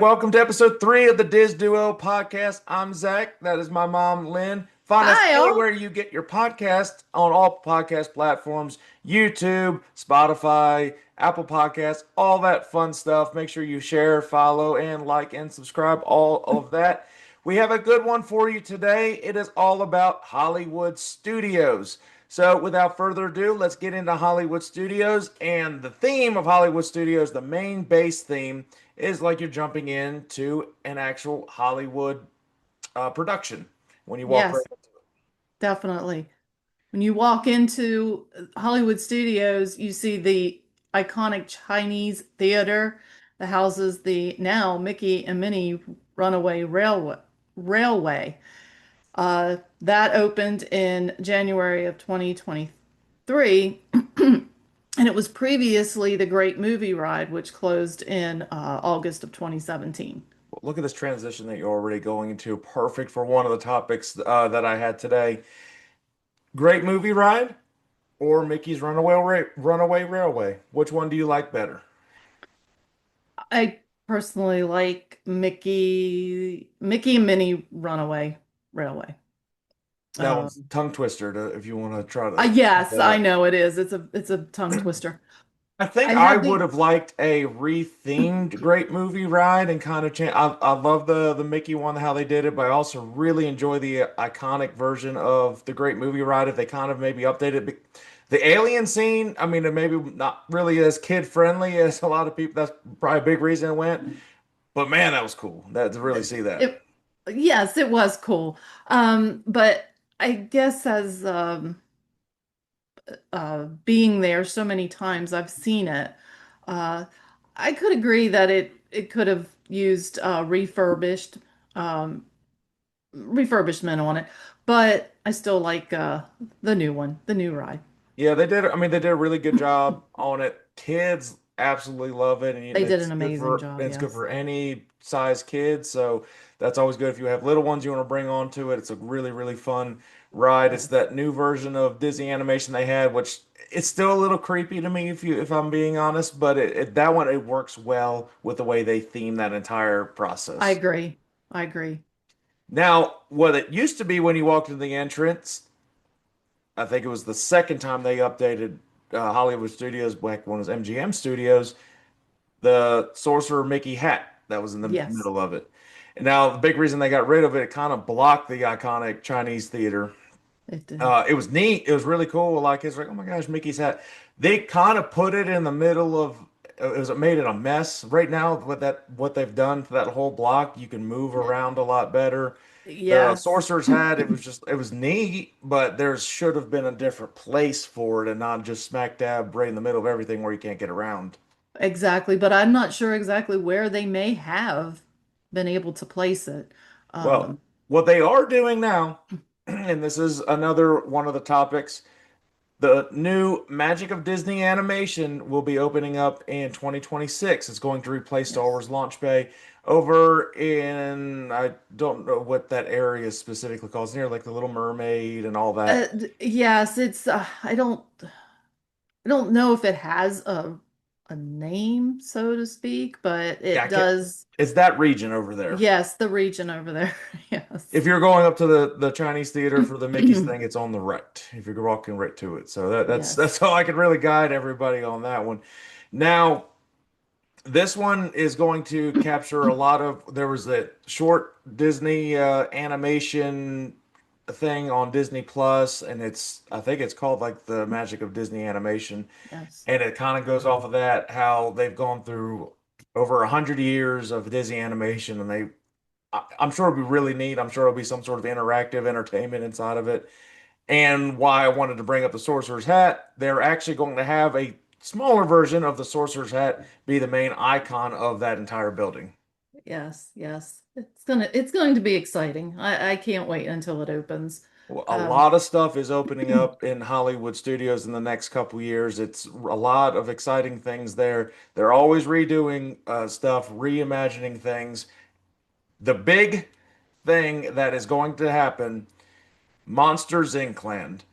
welcome to episode 3 of the Diz Duo podcast. I'm Zach. That is my mom, Lynn. Find us Hi, anywhere all. you get your podcast on all podcast platforms, YouTube, Spotify, Apple Podcasts, all that fun stuff. Make sure you share, follow, and like and subscribe, all of that. We have a good one for you today. It is all about Hollywood studios. So, without further ado, let's get into Hollywood Studios. And the theme of Hollywood Studios, the main base theme, is like you're jumping into an actual Hollywood production when you walk right Yes, definitely. When you walk into Hollywood Studios, you see the iconic Chinese theater that houses the now Mickey and Minnie Runaway Railway. That opened in January of 2023, and it was previously the Great Movie Ride, which closed in August of 2017. Look at this transition that you're already going into. Perfect for one of the topics that I had today. Great movie ride or Mickey's Runaway Railway? Which one do you like better? I personally like Mickey and Minnie Runaway Railway. That one's Um, tongue twister if you want to try to look yes, that I up. know it is. It's a tongue twister. I think I I had would the have liked a rethemed Great Movie Ride and kind of change. I love the Mickey one, how they did it, but I also really enjoy the iconic version of the Great Movie Ride if they kind of maybe updated the alien scene. I mean, it maybe not really as kid friendly as a lot of people. That's probably a big reason it went. But man, that was cool. That to really see that. it. Yes, it was cool. But I guess as being there so many times, I've seen it. Uh, I could agree that it could have used um, refurbishment on it, but I still like the new one, the new ride. Yeah, they did. I mean, they did a really good job on it. Kids absolutely love it, and They did it's an good amazing for job, it's good yes. for any size kid. So that's always good if you have little ones you want to bring onto it. It's a really fun ride. It's Yes. that new version of Disney animation they had, which it's still a little creepy to me if I'm being honest, but that one it works well with the way they theme that entire I process. agree. I agree. Now, what it used to be when you walked in the entrance. I think it was the second time they updated Hollywood Studios back when it was MGM Studios, the Sorcerer Mickey hat that was in the Yes, middle of it. And now the big reason they got rid of it, it kind of blocked the iconic Chinese theater. it did. It was neat. It was really cool. Like it's like, oh my gosh, Mickey's hat. They kind of put it in the middle of. It made it a mess. Right now, what they've done to that whole block, you can move around a lot better. The Yes, sorcerer's hat, it was neat, but there should have been a different place for it and not just smack dab right in the middle of everything where you can't get around. exactly. But I'm not sure exactly where they may have been able to place it. Well, Um, what they are doing now, and this is another one of the topics, the new Magic of Disney animation will be opening up in 2026. It's going to replace Star yes. Wars Launch Bay over in, I don't know what that area is specifically called. It's near like the Little Mermaid and all that. Yes, it's I don't know if it has a name, so to speak, but Yeah, it I can't, does. it's that region over there. Yes, the region over there. If Yes. you're going up to the Chinese theater for the Mickey's thing, it's on the right. If you're walking right to it, so that's Yes. how I could really guide everybody on that one. Now, this one is going to capture a lot of. There was that short Disney animation thing on Disney Plus, and I think it's called like the Magic of Disney Animation, Yes. and it kind of goes off of that how they've gone through over 100 years of Disney animation, and I'm sure it'll be really neat. I'm sure it'll be some sort of interactive entertainment inside of it. And why I wanted to bring up the Sorcerer's Hat, they're actually going to have a smaller version of the Sorcerer's Hat be the main icon of that entire building. Yes. Yes. It's going to be exciting. I can't wait until it opens. Well, a Um, lot of stuff is opening up in Hollywood studios in the next couple years. It's a lot of exciting things there. They're always redoing stuff, reimagining things. The big thing that is going to happen, Monsters Inc. Land.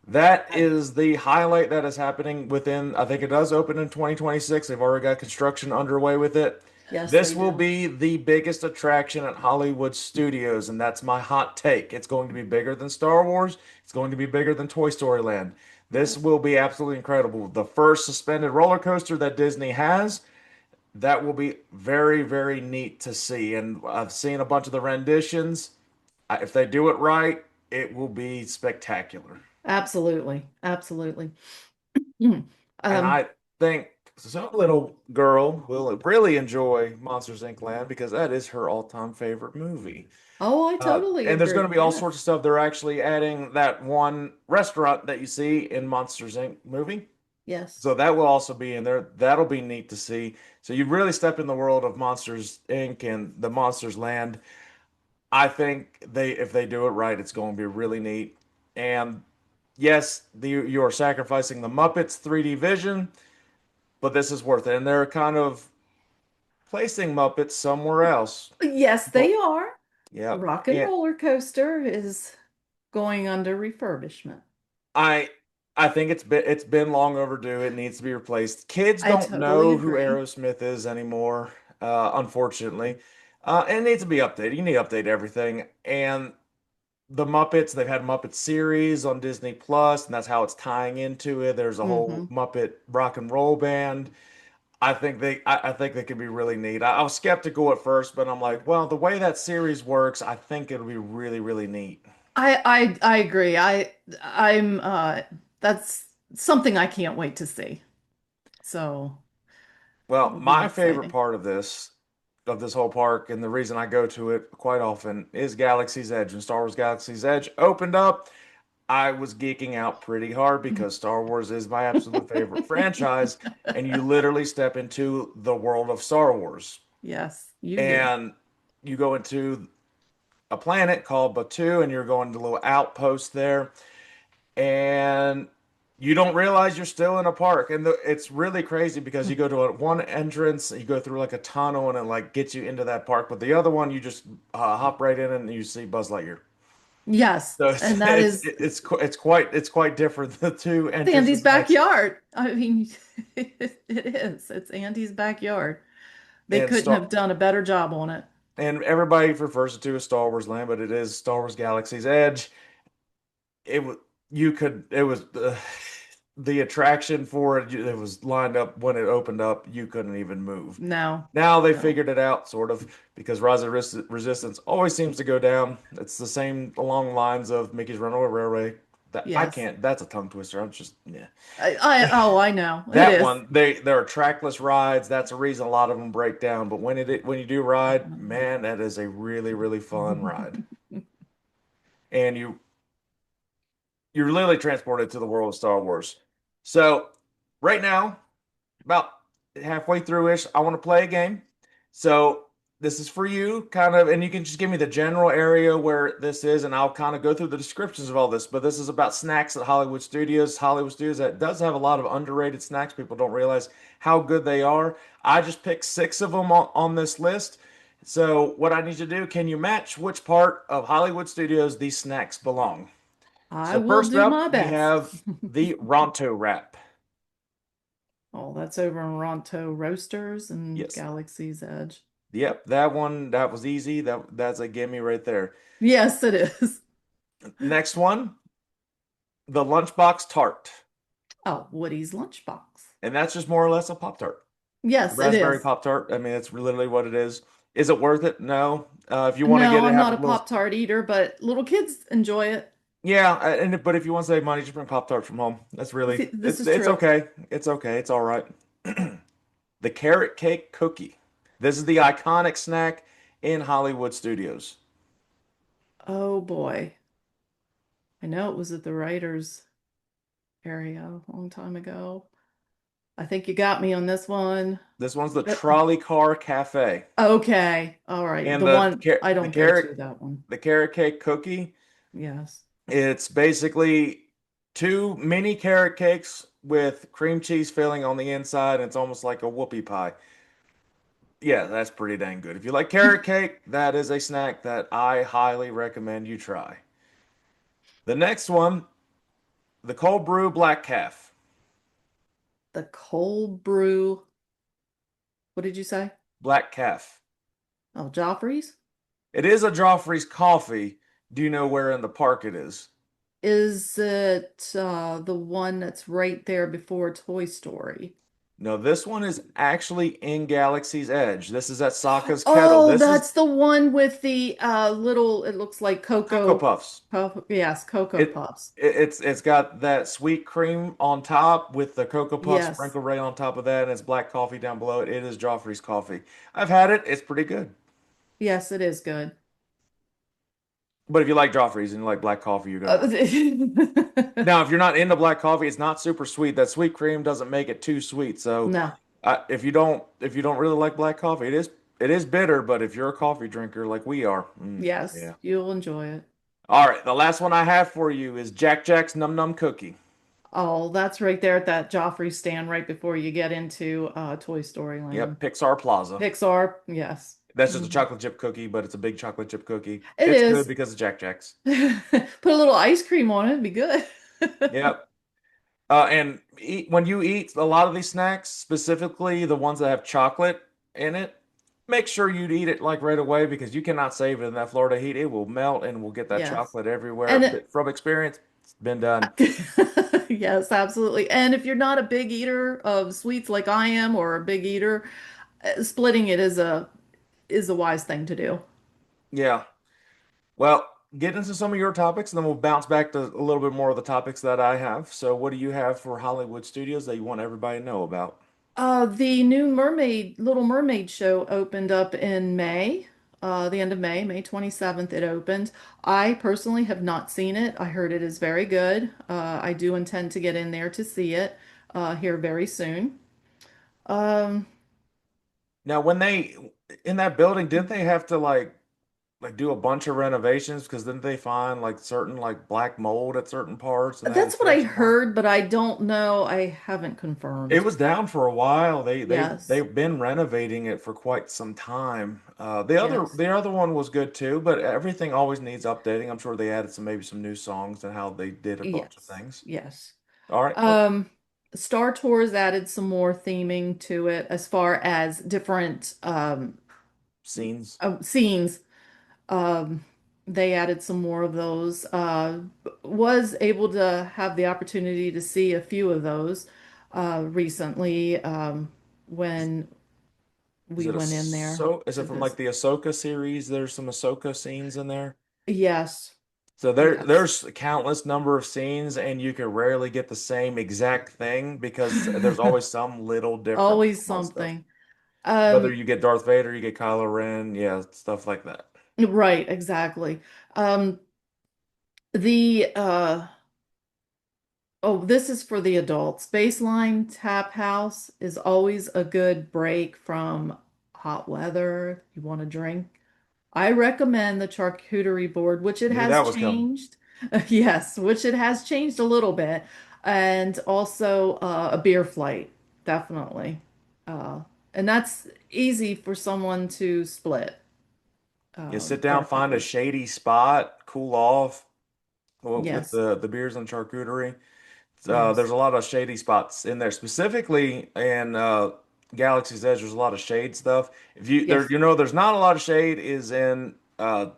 That I, is the highlight that is happening within, I think it does open in 2026. They've already got construction underway with it. Yes, This they will do. be the biggest attraction at Hollywood Studios, and that's my hot take. It's going to be bigger than Star Wars. It's going to be bigger than Toy Story Land. This Yes. will be absolutely incredible. The first suspended roller coaster that Disney has, that will be very, very neat to see. And I've seen a bunch of the renditions. If they do it right, it will be spectacular. Absolutely. Absolutely. Mm. And Um, I think some little girl will really enjoy Monsters Inc. Land because that is her all-time favorite movie. oh, I totally And there's going to agree. be all sorts Yes. of stuff. They're actually adding that one restaurant that you see in Monsters Inc. movie. Yes. So that will also be in there. That'll be neat to see. So you really step in the world of Monsters Inc. and the Monsters Land. I think if they do it right, it's going to be really neat. And yes, you are sacrificing the Muppets 3D vision, but this is worth it. And they're kind of placing Muppets somewhere else. Yes, But they are. yeah, Rock and and Roller Coaster is going under refurbishment. I I think it's been long overdue. It needs to be replaced. Kids I don't totally know who agree. Aerosmith is anymore, unfortunately. And it needs to be updated. You need to update everything. And the Muppets, they've had Muppet series on Disney Plus, and that's how it's tying into it. There's a whole Hmm. Muppet rock and roll band. I think they could be really neat. I was skeptical at first, but I'm like, well, the way that series works, I think it'll be really, really neat. I agree. I'm that's something I can't wait to see. So Well, it'll be my favorite exciting. part of this whole park, and the reason I go to it quite often is Galaxy's Edge. When Star Wars Galaxy's Edge opened up, I was geeking out pretty hard because Star Wars is my absolute favorite franchise, and you literally step into the world of Star Wars. Yes, you do. And you go into a planet called Batu, and you're going to a little outpost there, and you don't realize you're still in a park. And it's really crazy because you go to one entrance, you go through like a tunnel, and it like gets you into that park. But the other one, you just hop right in and you see Buzz Lightyear. Yes, So and that is it's quite different. The two Andy's entrances next backyard. I mean, it is. It's Andy's backyard. They and couldn't Star have done a better job on it. and everybody refers to it as Star Wars Land, but it is Star Wars Galaxy's Edge. It was you could it was the attraction for it. It was lined up when it opened up. You couldn't even move. No, Now they no. figured it out, sort of, because Rise of Resistance always seems to go down. It's the same along the lines of Mickey's Runaway Railway. That I Yes. can't. That's a tongue twister. I'm just yeah. Oh, I know. It That is. one, there are trackless rides. That's a reason a lot of them break down. But when you do ride, man, that is a really really fun ride, and you're literally transported to the world of Star Wars. So right now, about halfway through-ish, I want to play a game. So this is for you, kind of, and you can just give me the general area where this is, and I'll kind of go through the descriptions of all this. But this is about snacks at Hollywood Studios. Hollywood Studios that does have a lot of underrated snacks. People don't realize how good they are. I just picked six of them on this list. So what I need you to do, can you match which part of Hollywood Studios these snacks belong? I So will first do up, my we best. have the Ronto wrap. Oh, that's over in Ronto Roasters and Yes. Galaxy's Edge. Yep, that one that was easy. That's a gimme right there. Yes, it is. Next one, the Lunchbox Tart. Oh, Woody's Lunchbox. And that's just more or less a Pop Tart. Yes, it Raspberry is. Pop Tart. I mean, it's literally what it is. Is it worth it? No. If you want to No, get it, I'm have not a a little. Pop-Tart eater, but little kids enjoy it. Yeah, but if you want to save money, just bring Pop Tart from home. That's really This it's is it's true. okay. It's okay. It's all right. The carrot cake cookie. This is the iconic snack in Hollywood studios. Oh boy. I know it was at the writers area a long time ago. I think you got me on this one. This one's the But Trolley Car Cafe. okay. All right. And The one I the don't go carrot to that one. the carrot cake cookie, Yes. it's basically two mini carrot cakes with cream cheese filling on the inside, and it's almost like a whoopie pie. Yeah, that's pretty dang good. If you like carrot cake, that is a snack that I highly recommend you try. The next one, the cold brew black calf. The cold brew. What did you say? Black Calf. Oh, Joffrey's? It is a Joffrey's coffee. Do you know where in the park it is? Is it the one that's right there before Toy Story? No, this one is actually in Galaxy's Edge. This is at Sokka's Kettle. Oh, This is that's the one with the little, it looks like Cocoa cocoa Puffs. puff. Yes, Cocoa It, Puffs. it's got that sweet cream on top with the Cocoa Puffs Yes. sprinkled right on top of that, and it's black coffee down below it. It is Joffrey's coffee. I've had it. It's pretty good. Yes, it is good. But if you like Joffrey's and you like black coffee, you're gonna Uh, like it. Now, if you're not into black coffee, it's not super sweet. That sweet cream doesn't make it too sweet. So, No. if you don't really like black coffee, it is bitter. But if you're a coffee drinker like we are, Yes, yeah. you'll enjoy it. All right, the last one I have for you is Jack Jack's Num Num Cookie. Oh, that's right there at that Joffrey stand right before you get into Toy Story Land. Yep, Pixar Plaza. Pixar, yes. That's just a Mhm. chocolate chip cookie, but it's a big chocolate chip cookie. It It's good is. because of Jack Jack's. Put a little ice cream on it, it'd be good. Yep. When you eat a lot of these snacks, specifically the ones that have chocolate in it, make sure you eat it like right away because you cannot save it in that Florida heat. It will melt and will get that Yes. chocolate everywhere. And But from experience, it's been done. yes, absolutely. And if you're not a big eater of sweets like I am or a big eater, splitting it is a wise thing to do. Yeah. Well, get into some of your topics, and then we'll bounce back to a little bit more of the topics that I have. So, what do you have for Hollywood Studios that you want everybody to know about? The new Little Mermaid show opened up in May, the end of May, May 27th it opened. I personally have not seen it. I heard it is very good. I do intend to get in there to see it here very soon. Um, Now, when they in that building, didn't they have to like do a bunch of renovations because didn't they find like certain like black mold at certain parts and they had to that's what I change some parts? heard, but I don't know. I haven't It confirmed. was down for a while. Yes, They've been renovating it for quite some time. yes, The other one was good too, but everything always needs updating. I'm sure they added maybe some new songs and how they did a bunch of yes, things. yes. All right, well, Um, Star Tours added some more theming to it as far as different scenes. scenes. Um, they added some more of those. Was able to have the opportunity to see a few of those recently when we went in there Is to it from like visit. the Ahsoka series? There's some Ahsoka scenes in there. Yes, So yes. there's a countless number of scenes, and you can rarely get the same exact thing because there's always some little difference Always from most stuff. something. Whether Um, you get Darth Vader, you get Kylo Ren, yeah, stuff like that. right, exactly. Um, the Oh, this is for the adults. Baseline Tap House is always a good break from hot weather. You want to drink. I recommend the charcuterie board, which it Knew has that was coming. changed. Yes, which it has changed a little bit. And also a beer flight, definitely. Uh, and that's easy for someone to split You sit down, find a perfectly. shady spot, cool off with Yes, the beers and charcuterie. There's yes. a lot of shady spots in there, specifically in Galaxy's Edge. There's a lot of shade stuff. If you there, Yes. you know, there's not a lot of shade is in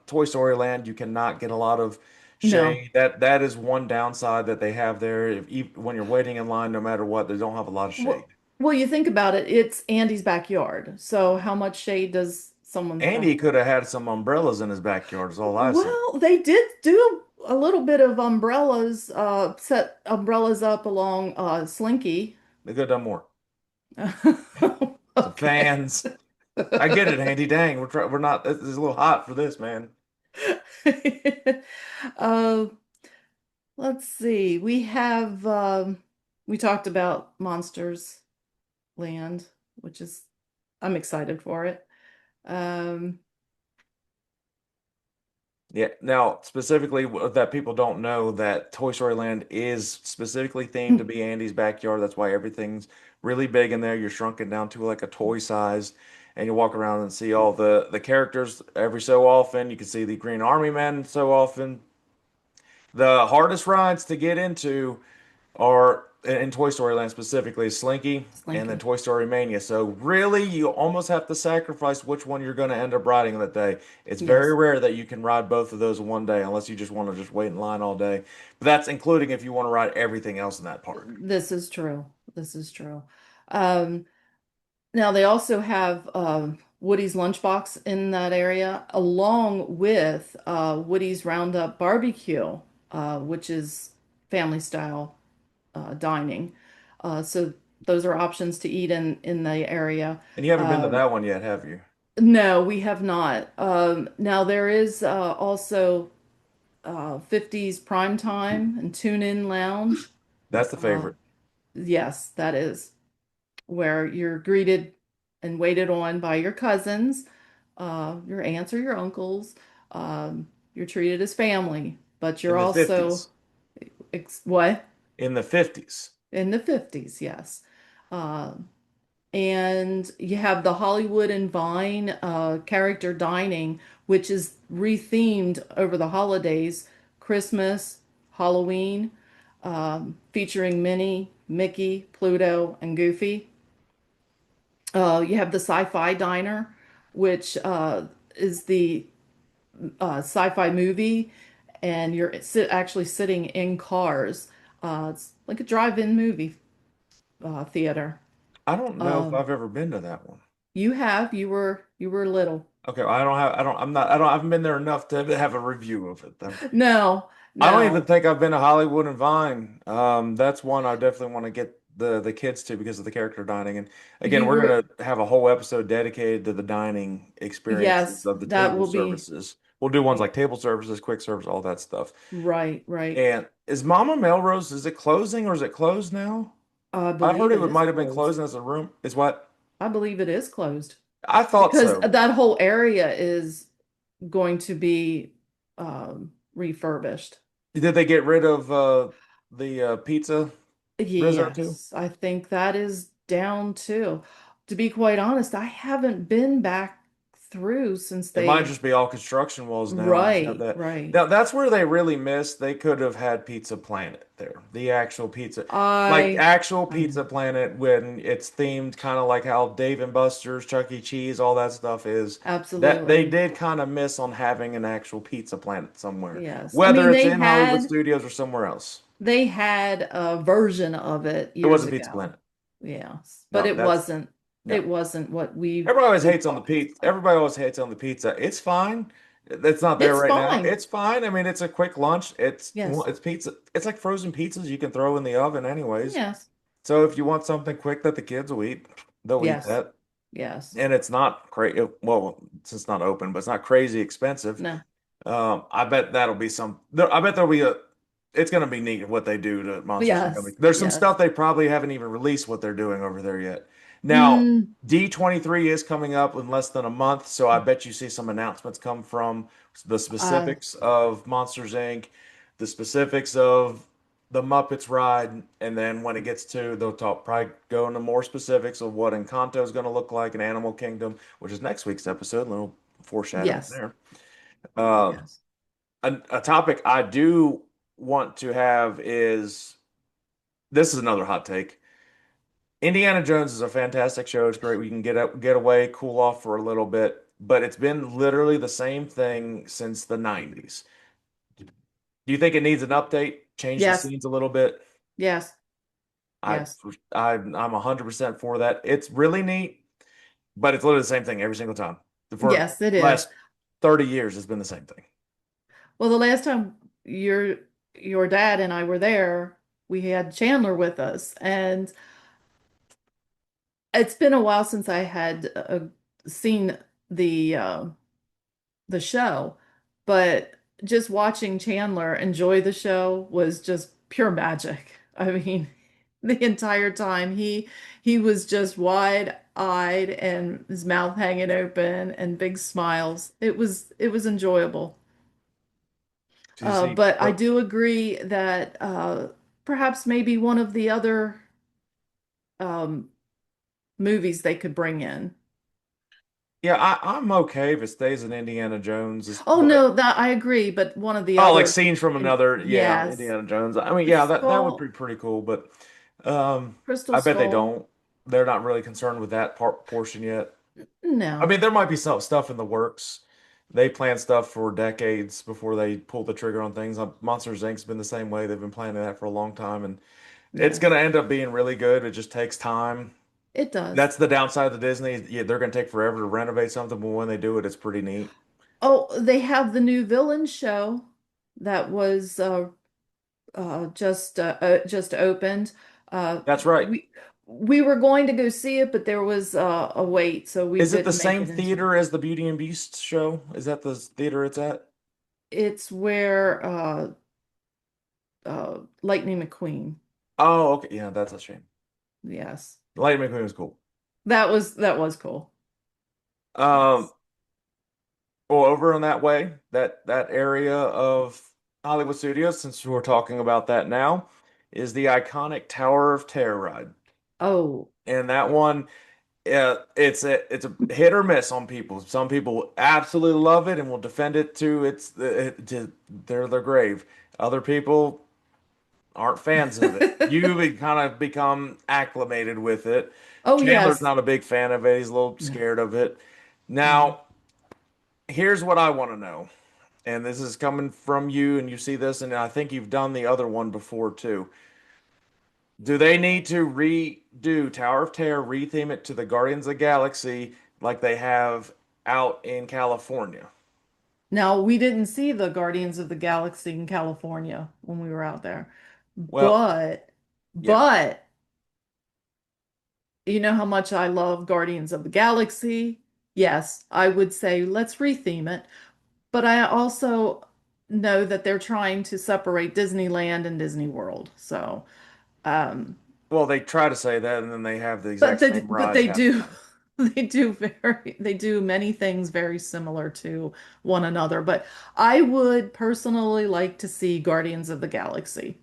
Toy Story Land. You cannot get a lot of No. shade. That is one downside that they have there. When you're waiting in line, no matter what, they don't have a lot of shade. Well, well, you think about it, it's Andy's backyard. So how much shade does someone's And he could backyard? have had some umbrellas in his backyard. Is all I see. Well, they did do a little bit of umbrellas, set umbrellas up along Slinky. They could have done more. Some Okay. fans. I get it, Andy. Dang, we're not. This is a little hot for this, man. Uh, let's see. We talked about Monsters Land, which is I'm excited for it. Um, Yeah. Now, specifically, that people don't know that Toy Story Land is specifically themed to be Andy's backyard. That's why everything's really big in there. You're shrunken down to like a toy size, and you walk around and see all the characters every so often. You can see the Green Army Men so often. The hardest rides to get into are in Toy Story Land specifically, Slinky and then Slinky. Toy Story Mania. So really, you almost have to sacrifice which one you're going to end up riding that day. It's very Yes, rare that you can ride both of those in one day unless you just want to just wait in line all day. But that's including if you want to ride everything else in that park. this is true. This is true. Um, Now they also have Woody's Lunchbox in that area, along with Woody's Roundup Barbecue, which is family style dining. So those are options to eat in the area. And you haven't been to Um, that one yet, have you? no, we have not. Now there is also 50s Prime Time and Tune In Lounge. That's the Uh, favorite. yes, that is where you're greeted and waited on by your cousins, your aunts or your uncles. You're treated as family, but In you're the also 50s. what? In the 50s. In the 50s, yes. Um, and you have the Hollywood and Vine character dining, which is rethemed over the holidays, Christmas, Halloween, featuring Minnie, Mickey, Pluto, and Goofy. You have the Sci-Fi Diner, which is the sci-fi movie, and you're actually sitting in cars. It's like a drive-in movie theater. I don't know if Um, I've ever been to that one. you were little. Okay, well, I don't have, I don't, I'm not, I don't, I haven't been there enough to have a review of it though. No, I don't even no. think I've been to Hollywood and Vine. That's one I definitely want to get the kids to because of the character dining. And again, You we're were, gonna have a whole episode dedicated to the dining experiences yes, of the that table will be services. We'll do ones like table services, quick service, all that stuff. right, right. And is Mama Melrose, is it closing or is it closed now? I I heard believe it it is might have been closed. closing as a room. Is what? I believe it is closed I thought because so. that whole area is going to be refurbished. Did they get rid of the pizza risotto? Yes, I think that is down too. To be quite honest, I haven't been back through since It might they. just be all construction walls now and just have Right, that. right. Now that's where they really missed. They could have had Pizza Planet there, the actual pizza, like I actual I know. Pizza Planet when it's themed kind of like how Dave and Buster's, Chuck E. Cheese, all that stuff is. That they Absolutely. did kind of miss on having an actual Pizza Planet somewhere, Yes. I whether mean, it's in Hollywood Studios or somewhere else. they had a version of it It years wasn't Pizza ago. Planet. Yes, but No, it that's wasn't no. it wasn't what we Everybody always we hates on the thought it was pizza. like. Everybody always hates on the pizza. It's fine. It's not there It's right now. fine. It's fine. I mean, it's a quick lunch. Yes. It's pizza. It's like frozen pizzas you can throw in the oven anyways. Yes. So if you want something quick that the kids will eat, they'll eat Yes. that. Yes. And it's not crazy. Well, since it's not open, but it's not crazy expensive. No. I bet that'll be some. I bet there'll be a. It's going to be neat what they do to Monsters Inc. Yes. There's some Yes. stuff they probably haven't even released what they're doing over there yet. Now, Mm, D23 is coming up in less than a month, so I bet you see some announcements come from the uh, specifics of Monsters Inc., the specifics of the Muppets ride, and then when it gets to, they'll talk probably go into more specifics of what Encanto is going to look like in Animal Kingdom, which is next week's episode. A little foreshadowing yes. there. Uh, Yes. a topic I do want to have is this is another hot take. Indiana Jones is a fantastic show. It's great. We can get up, get away, cool off for a little bit, but it's been literally the same thing since the 90s. Do you think it needs an update? Change the Yes. scenes a little bit? Yes. I, Yes. I'm 100% for that. It's really neat, but it's literally the same thing every single time. For Yes, it the is. last 30 years, it's been the same thing. Well, the last time your dad and I were there, we had Chandler with us, and it's been a while since I had seen the uh, the show, but just watching Chandler enjoy the show was just pure magic. I mean, the entire time he was just wide-eyed and his mouth hanging open and big smiles. It was enjoyable. So you see, But I do agree that perhaps maybe one of the other um, movies they could bring in. yeah, I'm okay if it stays in Indiana Jones, Oh but no, that I agree, but one of the oh, like other, scenes from and another, yeah, yes, Indiana Jones. I mean, the yeah, that would be skull. pretty cool. But Crystal I bet they Skull. don't. They're not really concerned with that portion yet. I No. mean, there might be some stuff in the works. They plan stuff for decades before they pull the trigger on things. Monsters Inc.'s been the same way. They've been planning that for a long time, and it's Yeah. going to end up being really good. It just takes time. It does. That's the downside of the Disney. Yeah, they're going to take forever to renovate something, but when they do it, it's pretty neat. Oh, they have the new villain show that was just opened. Uh, That's right. we were going to go see it, but there was a wait, so we Is it the didn't make same it in time. theater as the Beauty and Beast show? Is that the theater it's at? It's where Lightning McQueen. Oh, okay. Yeah, that's a shame. Yes, Lightning McQueen was cool. that was cool. Um, Yes. well, over in that way, that area of Hollywood Studios, since we're talking about that now, is the iconic Tower of Terror ride. Oh, And that one, it's a hit or miss on people. Some people absolutely love it and will defend it to their grave. Other people aren't fans of it. You kind of become acclimated with it. oh Chandler's yes. not a big fan of it. He's a little No, scared of it. no. Now, here's what I want to know. And this is coming from you, and you see this, and I think you've done the other one before too. Do they need to redo Tower of Terror, retheme it to the Guardians of the Galaxy like they have out in California? Now, we didn't see the Guardians of the Galaxy in California when we were out there. Well, But, yeah. but, you know how much I love Guardians of the Galaxy? Yes, I would say let's retheme it. But I also know that they're trying to separate Disneyland and Disney World. So, um, Well, they try to say that, and then they have the but exact they, same but ride they half the do, time. they do many things very similar to one another. But I would personally like to see Guardians of the Galaxy.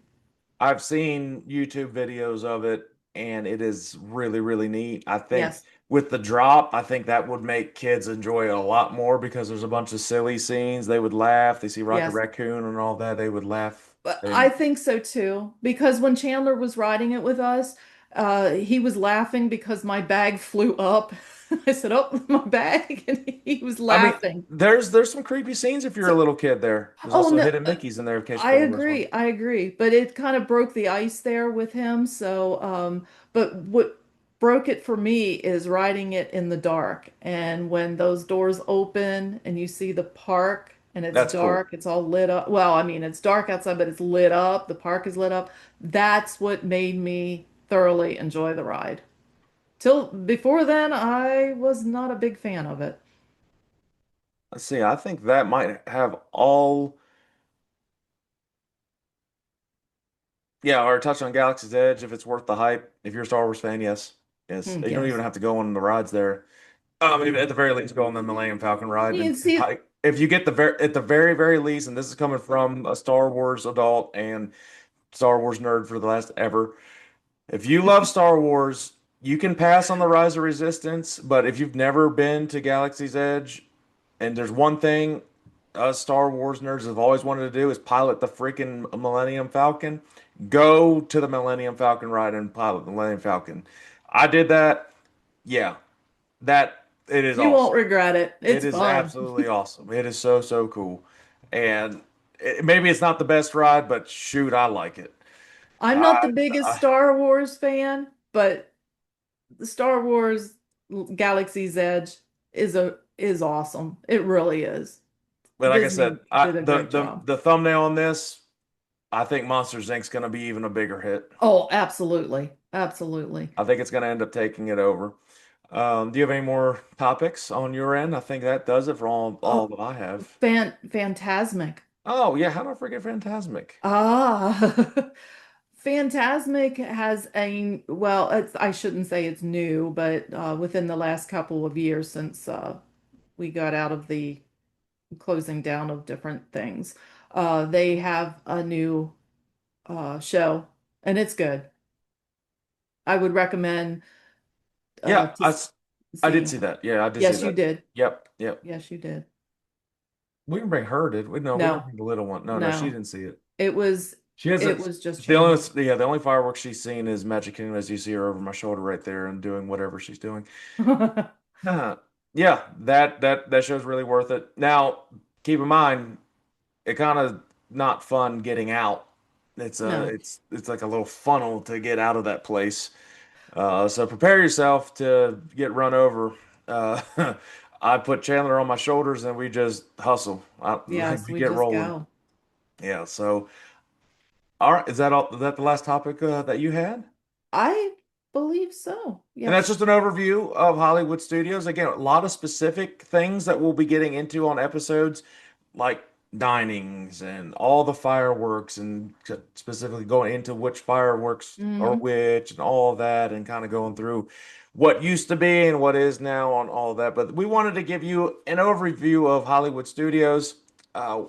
I've seen YouTube videos of it, and it is really, really neat. I think Yes, with the drop, I think that would make kids enjoy it a lot more because there's a bunch of silly scenes. They would laugh. They see Rocket yes. Raccoon and all that. They would laugh. But I And think so too, because when Chandler was riding it with us, he was laughing because my bag flew up. I said, "Oh, my bag," and he was I mean, laughing. there's some creepy scenes if you're a So, little kid there. There's oh also no, hidden Mickeys in there in case I you want to miss one. agree, I agree. But it kind of broke the ice there with him. So, but what broke it for me is riding it in the dark. And when those doors open and you see the park and it's That's cool. dark, it's all lit up. Well, I mean, it's dark outside, but it's lit up. The park is lit up. That's what made me thoroughly enjoy the ride. Till before then, I was not a big fan of it. Let's see. I think that might have all. Yeah, or touch on Galaxy's Edge if it's worth the hype. If you're a Star Wars fan, yes, yes. You don't even Yes. have to go on the rides there. At the very least, go on the Millennium Falcon ride, You and can see it. if you get at the very least, and this is coming from a Star Wars adult and Star Wars nerd for the last ever. If you love Star Wars, you can pass on the Rise of Resistance, but if you've never been to Galaxy's Edge, and there's one thing us Star Wars nerds have always wanted to do is pilot the freaking Millennium Falcon, go to the Millennium Falcon ride and pilot the Millennium Falcon. I did that. Yeah, that it is You won't awesome. regret it. It It's is fun. absolutely awesome. It is so, so cool. And maybe it's not the best ride, but shoot, I like it. I'm not the I, biggest I, Star Wars fan, but the Star Wars Galaxy's Edge is awesome. It really is. but like I said, Disney did a great job. the thumbnail on this, I think Monsters Inc.'s going to be even a bigger hit. Oh, absolutely. Absolutely. I think it's going to end up taking it over. Do you have any more topics on your end? I think that does it for all Oh, that I have. Phantasmic. Oh yeah, how did I forget Phantasmic? Ah. Phantasmic has well, I shouldn't say it's new, but within the last couple of years since we got out of the closing down of different things, they have a new show, and it's good. I would recommend Yeah, I did seeing see it. that. Yeah, I did see Yes, you that. did. Yep, yep. Yes, you did. We can bring her, did we? No, we didn't No, bring the little one. No, no, she no. didn't see it. It was She has It it. was just The only channeled. yeah, the only fireworks she's seen is Magic Kingdom as you see her over my shoulder right there and doing whatever she's doing. Uh, yeah, that show's really worth it. Now, keep in mind, it kind of not fun getting out. No. It's like a little funnel to get out of that place. So prepare yourself to get run over. Uh, I put Chandler on my shoulders and we just hustle. Yes, We we get just rolling. go. Yeah. So, all right, is that all? Is that the last topic that you had? I believe so. And that's Yes. just an overview of Hollywood Studios. Again, a lot of specific things that we'll be getting into on episodes, like dinings and all the fireworks, and specifically going into which fireworks are Hmm. which and all of that, and kind of going through what used to be and what is now on all of that. But we wanted to give you an overview of Hollywood Studios. Uh,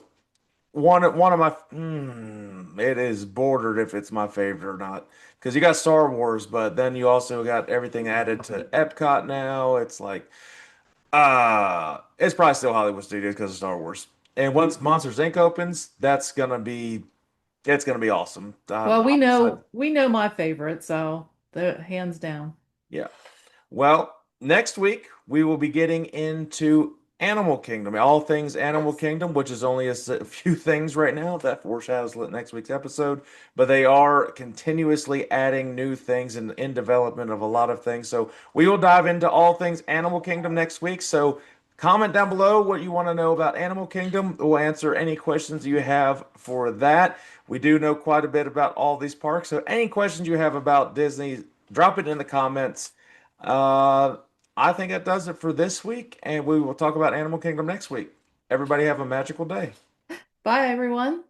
one of my it is bordered if it's my favorite or not because you got Star Wars, but then you also got everything added to Epcot now. It's like it's probably still Hollywood Studios because of Star Wars. And once Monsters Inc. opens, it's gonna be awesome. Well, I'm excited. we know my favorite, so the hands down. Yeah. Well, next week we will be getting into Animal Kingdom, all things Animal Yes. Kingdom, which is only a few things right now. That foreshadows next week's episode, but they are continuously adding new things and in development of a lot of things. So we will dive into all things Animal Kingdom next week. So comment down below what you want to know about Animal Kingdom. We'll answer any questions you have for that. We do know quite a bit about all these parks. So any questions you have about Disney, drop it in the comments. Uh, I think that does it for this week, and we will talk about Animal Kingdom next week. Everybody have a magical day. Bye, everyone.